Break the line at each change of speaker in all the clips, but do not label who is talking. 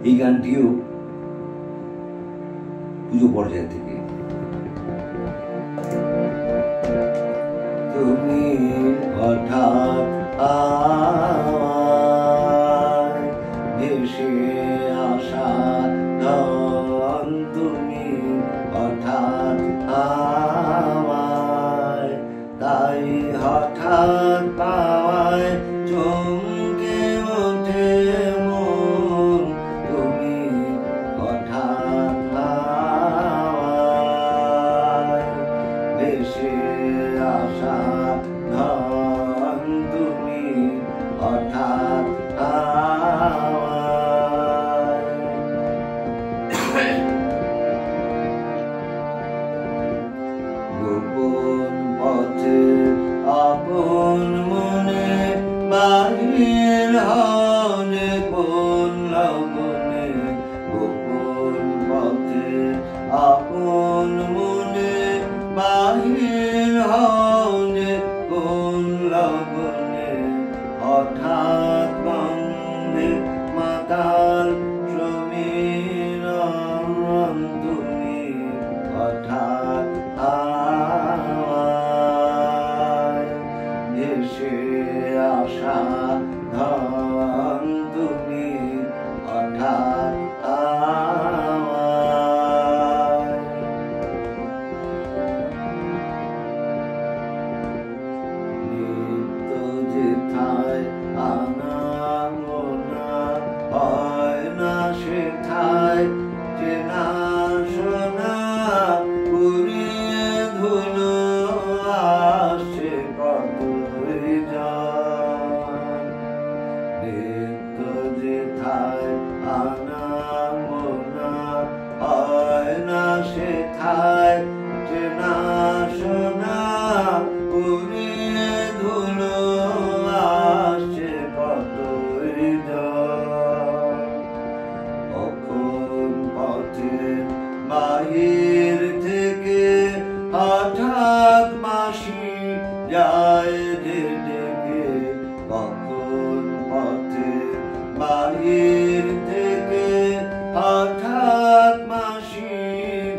এই গানটিও পুজো পর্যায় থেকে। তুমি হঠাৎ ভেসে আসা ধন, তুমি হঠাৎ তাই হঠাৎ পাওয়ায় চমকে ওঠে মন, তুমি হঠাৎ ভেসে আসা ধন, তুমি হঠাৎ গোপন পথে আপন মনে বাহির হনে কোন লগনে, গোপন পথে আপন মনে বাহির হনে কোন লগনে, হঠাৎ বন্দে মাতাল সমীরণ, তুমি হঠাৎ ভেসে আসা ধন, তুমি হঠাৎ নিত্য যেথায় আনা গোনা হয় না সেথায় চেনা শোনা, পুড়িয়ে ধুলো আসছে কতই জন, নিত্য যেথায় আনা গোনা হয় না সেথায় চেনা শোনা, পুড়িয়ে ধুলো আসছে কতই জন, কখন পথে বাহির থেকে হঠাৎ মাসি যায় ডেকে, কখন পথে বাহির থেকে হঠাৎ মাসি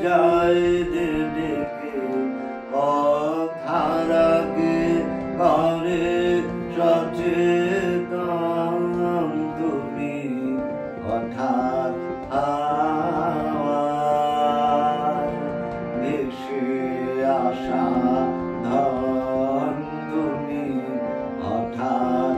যায় ডেকে, কথার আগে করে সচেতন, তুমি হঠাৎ ভেসে আসা ধন, তুমি হঠাৎ